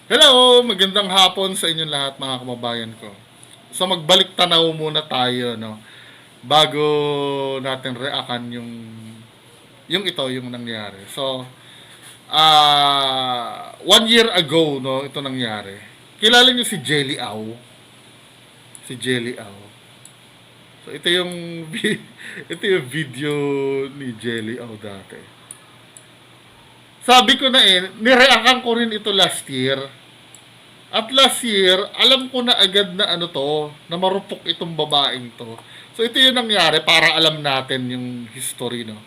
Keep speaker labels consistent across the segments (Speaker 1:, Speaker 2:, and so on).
Speaker 1: Hello! Magandang hapon sa inyong lahat mga kababayan ko. So magbalik tanaw muna tayo, no? Bago natin reakan yung nangyari. So, 1 year ago, no, ito nangyari. Kilala niyo si Jelly Au? Si Jelly Au. So ito yung ito yung video ni Jelly Au dati. Sabi ko na nireakan ko rin ito last year. At last year, alam ko na agad na na marupok itong babaeng to. So ito yung nangyari para alam natin yung history, no?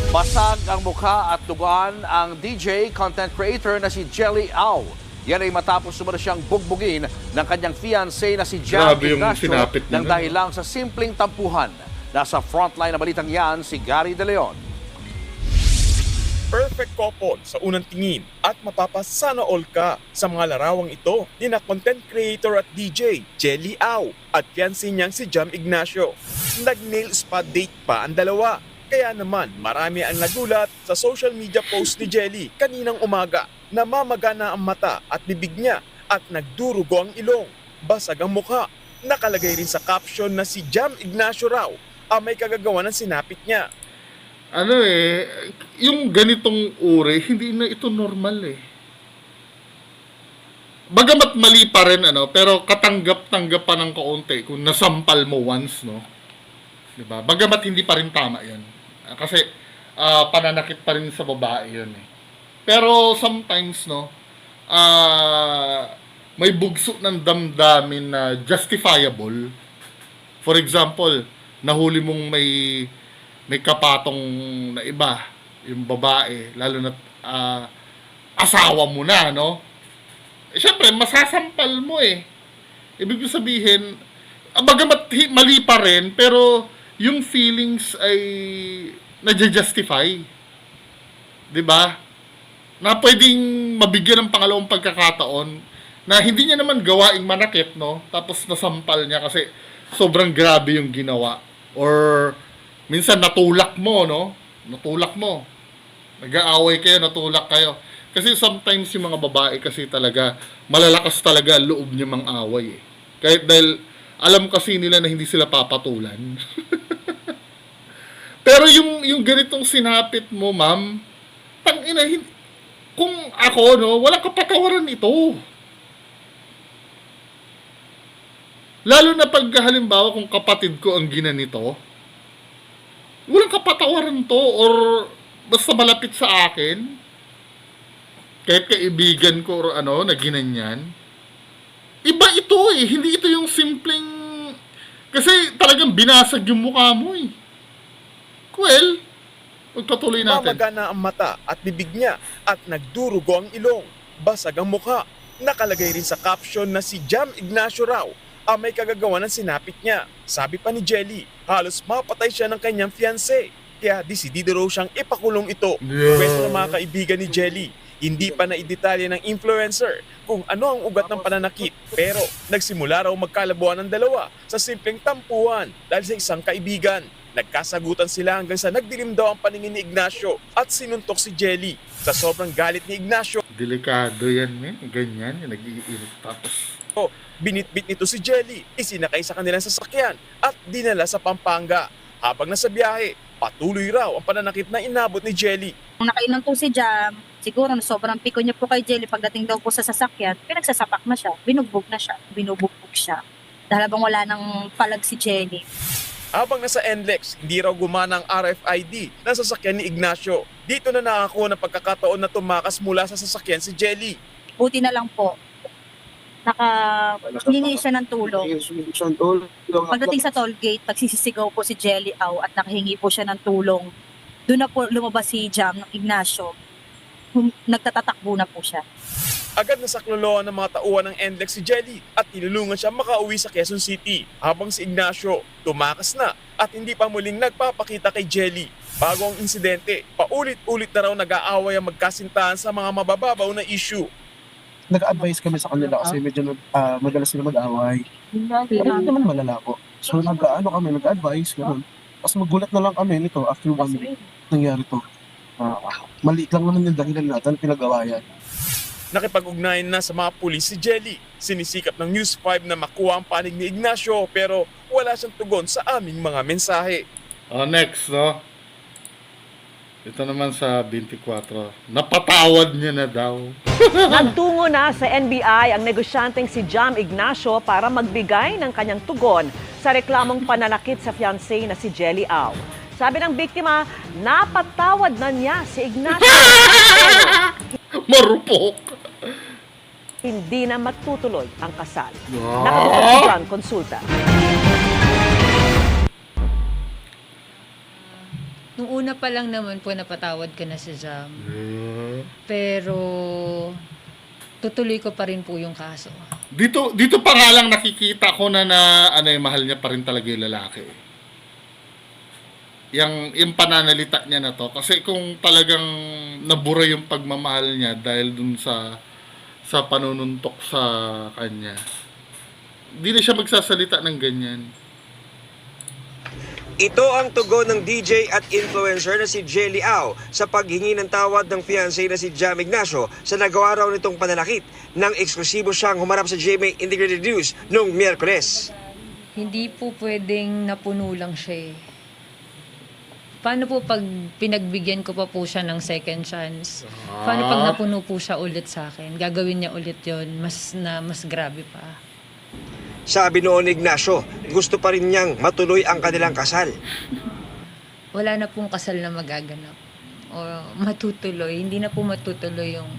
Speaker 2: Basag ang mukha at duguan ang DJ content creator na si Jelly Au. Yan ay matapos sumara siyang bugbugin ng kanyang fiancé na si Jam
Speaker 1: Grabe yung
Speaker 2: Ignacio
Speaker 1: sinapit niya,
Speaker 2: nang
Speaker 1: no?
Speaker 2: dahil lang sa simpleng tampuhan. Nasa frontline na balitang yan si Gary De Leon.
Speaker 3: Perfect couple sa unang tingin at mapapasana all ka sa mga larawang ito ni na content creator at DJ Jelly Au at fiancé niyang si Jam Ignacio. Nag-nail spa date pa ang dalawa. Kaya naman marami ang nagulat sa social media post ni Jelly kaninang umaga. Namamagana ang mata at bibig niya at nagdurugo ang ilong. Basag ang mukha. Nakalagay rin sa caption na si Jam Ignacio raw ang may kagagawa ng sinapit niya.
Speaker 1: Yung ganitong uri, hindi na ito normal eh. Bagamat mali pa rin, pero katanggap-tanggap pa ng kaunti kung nasampal mo once, no? Diba? Bagamat hindi pa rin tama yan. Kasi pananakit pa rin sa babae yun eh. Pero sometimes, no, may bugso ng damdamin na justifiable. For example, nahuli mong may kapatong na iba, yung babae, lalo na asawa mo na, no? Siyempre, masasampal mo eh. Ibig sabihin, bagamat mali pa rin, pero yung feelings ay nadja-justify. 'Di ba? Na pwedeng mabigyan ng pangalawang pagkakataon na hindi niya naman gawaing manakit, no? Tapos nasampal niya kasi sobrang grabe yung ginawa. Or minsan natulak mo, no? Natulak mo. Nag-aaway kayo, natulak kayo. Kasi sometimes yung mga babae kasi talaga, malalakas talaga loob niya mang-away eh. Kahit dahil alam kasi nila na hindi sila papatulan. Pero yung ganitong sinapit mo, ma'am, tangina, kung ako, no, walang kapatawaran ito. Lalo na pag halimbawa kung kapatid ko ang ginanito, walang kapatawaran to or basta malapit sa akin, kahit kaibigan ko or na ginanyan, iba ito eh. Hindi ito yung simpleng, kasi talagang binasag yung mukha mo eh. Well, magpatuloy natin.
Speaker 3: Mamagana ang mata at bibig niya at nagdurugo ang ilong. Basag ang mukha. Nakalagay rin sa caption na si Jam Ignacio raw ang may kagagawa ng sinapit niya. Sabi pa ni Jelly, halos mapatay siya ng kanyang fiancé. Kaya desidido raw siyang ipakulong ito.
Speaker 1: Yeah.
Speaker 3: Kwento ng mga kaibigan ni Jelly, hindi pa naidetalye ng influencer kung ano ang ugat ng pananakit. Pero nagsimula raw magkalabuan ng dalawa sa simpleng tampuhan dahil sa isang kaibigan. Nagkasagutan sila hanggang sa nagdilim daw ang paningin ni Ignacio at sinuntok si Jelly. Sa sobrang galit ni Ignacio,
Speaker 1: Delikado yan, men. Ganyan, yung nag-iinit tapos.
Speaker 3: binitbit nito si Jelly, isinakay sa kanilang sasakyan at dinala sa Pampanga. Habang nasa biyahe, patuloy raw ang pananakit na inabot ni Jelly.
Speaker 4: Nung nakainom po si Jam, siguro sobrang piko niya po kay Jelly pagdating daw po sa sasakyan, pinagsasapak na siya, binugbog siya. Dahil bang wala nang palag si Jelly.
Speaker 3: Habang nasa NLEX, hindi raw gumana ang RFID ng sasakyan ni Ignacio. Dito na nakakuha ng pagkakataon na tumakas mula sa sasakyan si Jelly.
Speaker 4: Buti na lang po, hingi siya ng tulong. Pagdating sa toll gate, nagsisisigaw po si Jelly Au at nakahingi po siya ng tulong. Doon na po lumabas si Jam ng Ignacio. Nagtatatakbo na po siya.
Speaker 3: Agad na sakloloan ng mga tauhan ng NLEX si Jelly at tinulungan siya makauwi sa Quezon City. Habang si Ignacio tumakas na at hindi pa muling nagpapakita kay Jelly. Bago ang insidente, paulit-ulit na raw nag-aaway ang magkasintahan sa mga mabababaw na issue.
Speaker 5: Nag-advise kami sa kanila kasi medyo madalas sila mag-away. Pero hindi naman malala po. So nag-advise, gano'n. Tapos magulat na lang kami nito after 1 week nangyari to. Maliit lang naman yung dahilan natin, pinag-awayan.
Speaker 3: Nakipag-ugnayan na sa mga pulis si Jelly. Sinisikap ng News 5 na makuha ang panig ni Ignacio pero wala siyang tugon sa aming mga mensahe.
Speaker 1: Next, no? Ito naman sa 24. Napatawad niya na daw.
Speaker 6: Nagtungo na sa NBI ang negosyanteng si Jam Ignacio para magbigay ng kanyang tugon sa reklamong pananakit sa fiancé na si Jelly Au. Sabi ng biktima, napatawad na niya si Ignacio.
Speaker 1: Marupok.
Speaker 6: Hindi na magtutuloy ang kasal.
Speaker 1: Ah!
Speaker 6: Nakatutok si John Consulta.
Speaker 7: Nung una pa lang naman po napatawad ko na si Jam. Pero tutuloy ko pa rin po yung kaso.
Speaker 1: Dito pa nga lang nakikita ko na mahal niya pa rin talaga yung lalaki. Yung pananalita niya na to. Kasi kung talagang nabura yung pagmamahal niya dahil dun sa panununtok sa kanya, hindi na siya magsasalita ng ganyan.
Speaker 8: Ito ang tugon ng DJ at influencer na si Jelly Au sa paghingi ng tawad ng fiancé na si Jam Ignacio sa nagawa raw nitong pananakit nang eksklusibo siyang humarap sa GMA Integrated News noong Miyerkules.
Speaker 7: Hindi po pwedeng napuno lang siya eh. Paano po pag pinagbigyan ko pa po siya ng second chance? Paano pag napuno po siya ulit sa akin? Gagawin niya ulit yon mas grabe pa.
Speaker 8: Sabi noon ni Ignacio, gusto pa rin niyang matuloy ang kanilang kasal.
Speaker 7: Wala na pong kasal na magaganap o matutuloy. Hindi na po matutuloy yung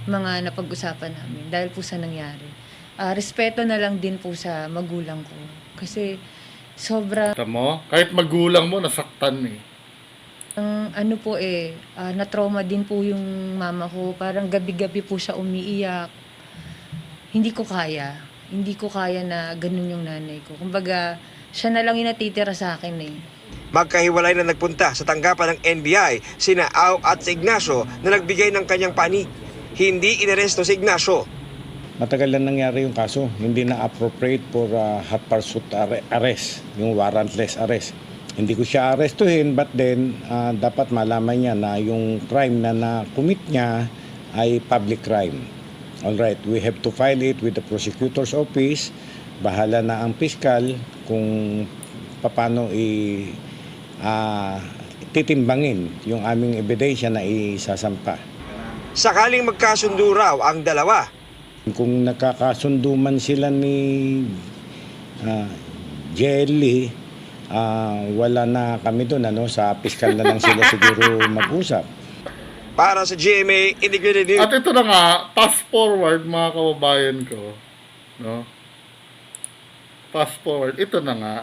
Speaker 7: mga napag-usapan namin dahil po sa nangyari. Respeto na lang din po sa magulang ko. Kasi sobra
Speaker 1: Kita mo? Kahit magulang mo, nasaktan eh.
Speaker 7: ano po na-trauma din po yung mama ko. Parang gabi-gabi po siya umiiyak. Hindi ko kaya. Hindi ko kaya na ganun yung nanay ko. Kumbaga, siya na lang yung natitira sa akin eh.
Speaker 8: Magkahiwalay na nagpunta sa tanggapan ng NBI sina Au at si Ignacio na nagbigay ng kanyang panig. Hindi inaresto si Ignacio.
Speaker 9: Matagal na nangyari yung kaso. Hindi na appropriate for hot pursuit arrest, yung warrantless arrest. Hindi ko siya arestuhin but then dapat malaman niya na yung crime na na-commit niya ay public crime. Alright, we have to file it with the prosecutor's office. Bahala na ang piskal kung paano titimbangin yung aming ebidensya na isasampa.
Speaker 8: Sakaling magkasundo raw ang dalawa,
Speaker 9: Kung nakakasundo man sila ni Jelly, wala na kami doon, sa piskal na lang sila siguro mag-usap.
Speaker 8: para sa GMA Integrated News.
Speaker 1: At ito na nga, fast forward mga kababayan ko. No? Fast forward, ito na nga.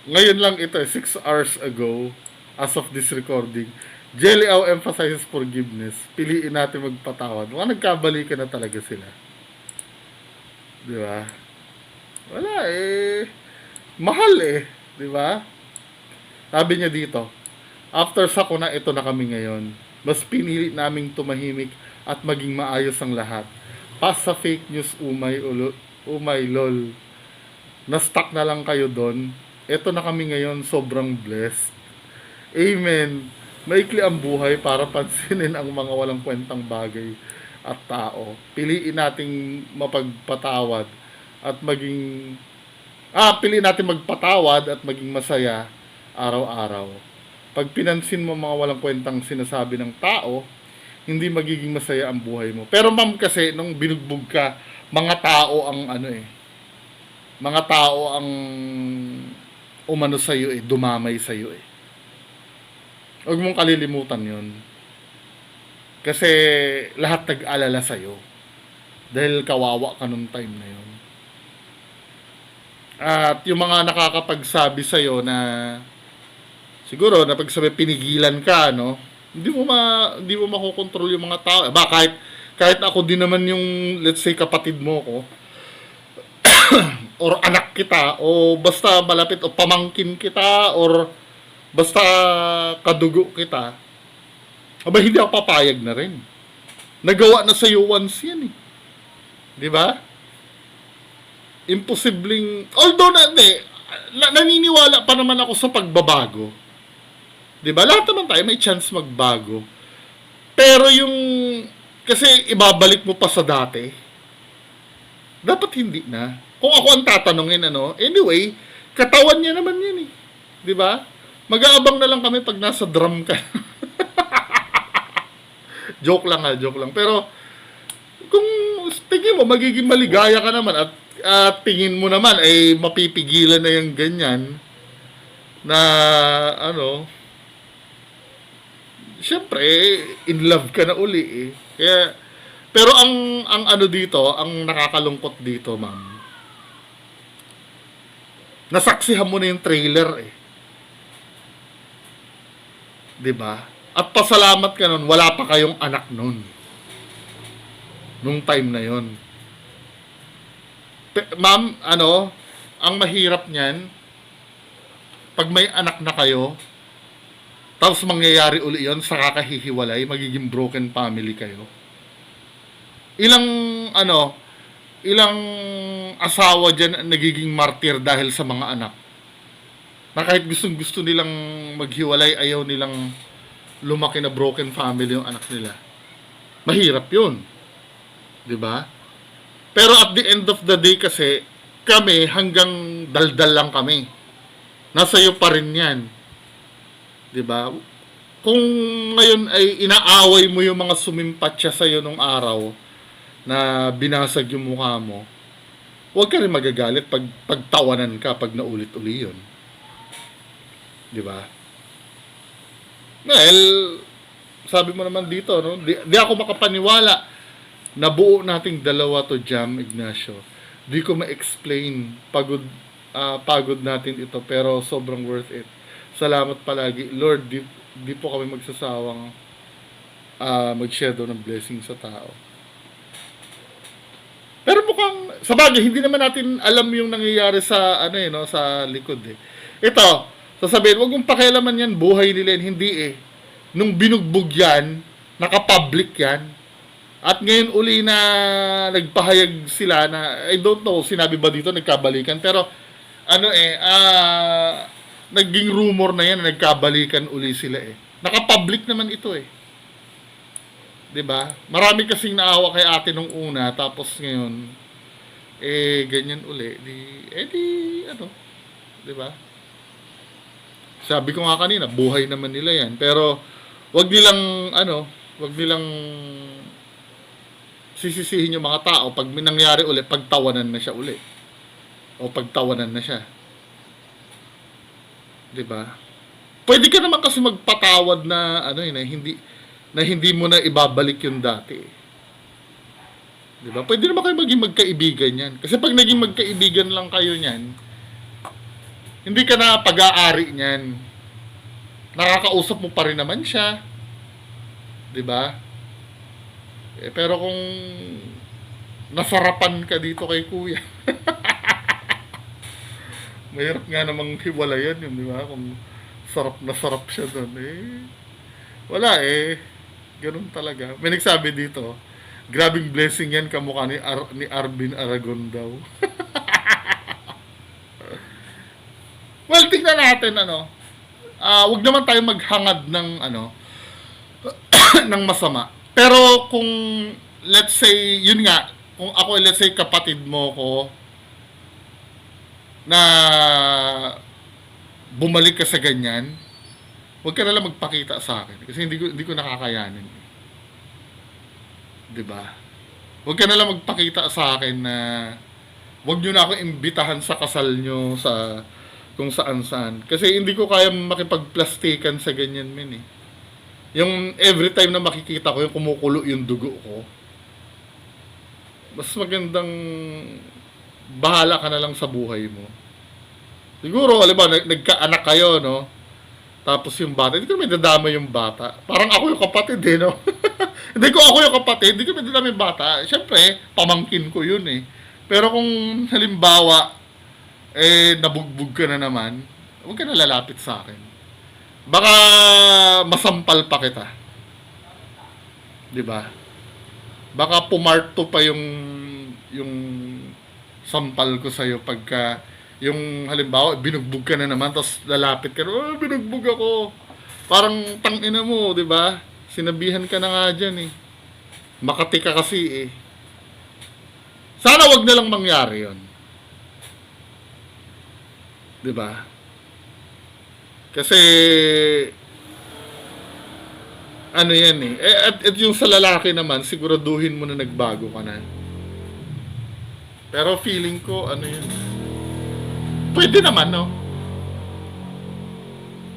Speaker 1: Ngayon lang ito, 6 hours ago, as of this recording, Jelly Au emphasizes forgiveness. Piliin natin magpatawad. Mga nagkabalikan na talaga sila. Di ba? Wala eh. Mahal eh. Di ba? Sabi niya dito, after sakuna, ito na kami ngayon. Mas pinili naming tumahimik at maging maayos ang lahat. Pas sa fake news, umay lol. Na-stuck na lang kayo doon. Ito na kami ngayon, sobrang blessed. Amen. Maikli ang buhay para pansinin ang mga walang kwentang bagay at tao. Piliin nating mapagpatawad at maging piliin natin magpatawad at maging masaya araw-araw. Pag pinansin mo mga walang kwentang sinasabi ng tao, hindi magiging masaya ang buhay mo. Pero ma'am kasi, nung binugbog ka, mga tao ang mga tao ang umano sa'yo dumamay sa'yo eh. Huwag mong kalilimutan yun. Kasi lahat nag-alala sa'yo. Dahil kawawa ka nung time na yun. At yung mga nakakapagsabi sa'yo na siguro na pagsabi pinigilan ka, no? Hindi mo makokontrol yung mga tao. Kahit ako din naman yung, let's say, kapatid mo ko, or anak kita, o basta malapit, o pamangkin kita, or basta kadugo kita, hindi ako papayag na rin. Nagawa na sa'yo once yan eh. Di ba? Imposibleng, although naniniwala pa naman ako sa pagbabago. Di ba? Lahat naman tayo may chance magbago. Pero yung, kasi ibabalik mo pa sa dati, dapat hindi na. Kung ako ang tatanungin, anyway, katawan niya naman yun eh. Di ba? Mag-aabang na lang kami pag nasa drum ka. Joke lang. Pero, kung tingin mo, magiging maligaya ka naman at tingin mo naman ay mapipigilan na yung ganyan na, syempre, in love ka na uli eh. Kaya, pero ang dito, ang nakakalungkot dito, ma'am, nasaksihan mo na yung trailer eh. 'Di ba? At pasalamat ka nun, wala pa kayong anak nun. Nung time na yon. Ma'am, ang mahirap niyan, pag may anak na kayo, tapos mangyayari uli yon, saka kahihiwalay, magiging broken family kayo. Ilang asawa dyan ang nagiging martir dahil sa mga anak. Na kahit gustong-gusto nilang maghiwalay, ayaw nilang lumaki na broken family yung anak nila. Mahirap yun. 'Di ba? Pero at the end of the day kasi, kami hanggang daldal lang kami. Nasa iyo pa rin yan. 'Di ba? Kung ngayon ay inaaway mo yung mga sumimpatya sa iyo nung araw na binasag yung mukha mo, huwag ka rin magagalit pag pagtawanan ka pag naulit-uli yun. 'Di ba? Well, sabi mo naman dito, di ako makapaniwala na buo nating dalawa to Jam Ignacio. Di ko ma-explain. Pagod natin ito, pero sobrang worth it. Salamat palagi. Lord, di po kami magsasawang mag-share daw ng blessing sa tao. Pero mukhang, sabagay, hindi naman natin alam yung nangyayari sa, sa likod eh. Ito, sasabihin, wag mong pakialaman yan, buhay nila yan. Hindi eh. Nung binugbog yan, naka-public yan. At ngayon uli na nagpahayag sila na, I don't know, sinabi ba dito nagkabalikan, pero naging rumor na yan, nagkabalikan uli sila eh. Naka-public naman ito eh. 'Di ba? Marami kasing naawa kay ate nung una, tapos ngayon ganyan uli. 'Di ba? Sabi ko nga kanina, buhay naman nila yan. Pero wag nilang sisisihin yung mga tao pag may nangyari uli, pagtawanan na siya uli. O pagtawanan na siya. 'Di ba? Pwede ka naman kasi magpatawad na hindi mo na ibabalik yung dati. 'Di ba? Pwede naman kayo maging magkaibigan yan. Kasi pag naging magkaibigan lang kayo niyan, hindi ka na pag-aari niyan. Nakakausap mo pa rin naman siya. 'Di ba? Pero kung nasarapan ka dito kay kuya, mahirap nga namang hiwalayan yun, 'di ba? Kung sarap na sarap siya doon wala ganun talaga. May nagsabi dito, grabing blessing yan, kamukha ni Arvin Aragon daw. Well, tingnan natin wag naman tayo maghangad ng ng masama. Pero kung let's say, yun nga, kung ako let's say kapatid mo ko na bumalik ka sa ganyan, huwag ka nalang magpakita sa akin kasi hindi ko nakakayanin. 'Di ba? Huwag ka nalang magpakita sa akin na huwag niyo na ako imbitahan sa kasal niyo sa kung saan-saan. Kasi hindi ko kaya makipagplastikan sa ganyan men eh. Yung every time na makikita ko yung kumukulo yung dugo ko, mas magandang bahala ka na lang sa buhay mo. Siguro, alam ba, nagkaanak kayo, tapos yung bata, hindi ko may dadama yung bata. Parang ako yung kapatid no? Hindi ko ako yung kapatid, hindi ko may dadama yung bata. Siyempre, pamangkin ko yun eh. Pero kung halimbawa, nabugbog ka na naman, huwag ka na lalapit sa akin. Baka masampal pa kita. 'Di ba? Baka pumarto pa yung sampal ko sa iyo pagka yung halimbawa binugbog ka na naman tapos lalapit ka, binugbog ako. Parang tangina mo, 'di ba? Sinabihan ka na nga dyan eh. Makati ka kasi eh. Sana wag na lang mangyari yon. Diba? Kasi ano yan eh. At yung sa lalaki naman, siguraduhin mo na nagbago ka na. Pero feeling ko, ano yun, pwede naman, no?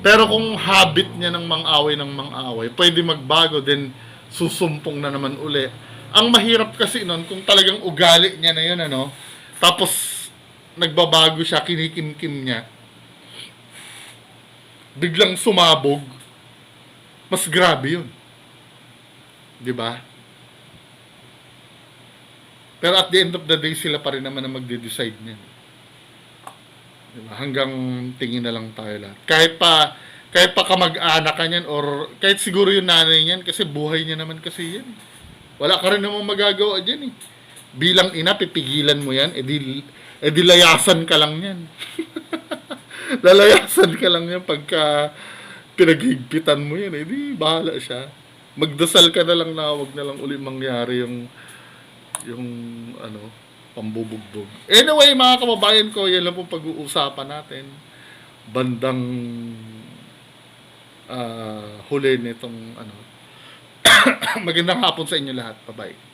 Speaker 1: Pero kung habit niya ng mang-away, pwede magbago, then susumpong na naman uli. Ang mahirap kasi nun, kung talagang ugali niya na yun, ano, tapos nagbabago siya, kinikim-kim niya, biglang sumabog, mas grabe yun. Diba? Pero at the end of the day, sila pa rin naman na magde-decide niyan. Diba? Hanggang tingin na lang tayo lahat. Kahit pa kamag-anak ka niyan, or kahit siguro yung nanay niyan, kasi buhay niya naman kasi yan. Wala ka rin namang magagawa dyan eh. Bilang ina, pipigilan mo yan, edi layasan ka lang yan. Lalayasan ka lang yan pagka pinaghigpitan mo yan, edi bahala siya. Magdasal ka na lang na wag na lang uli mangyari yung ano, pambubugbog. Anyway, mga kababayan ko, yan lang po pag-uusapan natin. Bandang huli nitong ano. Magandang hapon sa inyo lahat. Bye-bye.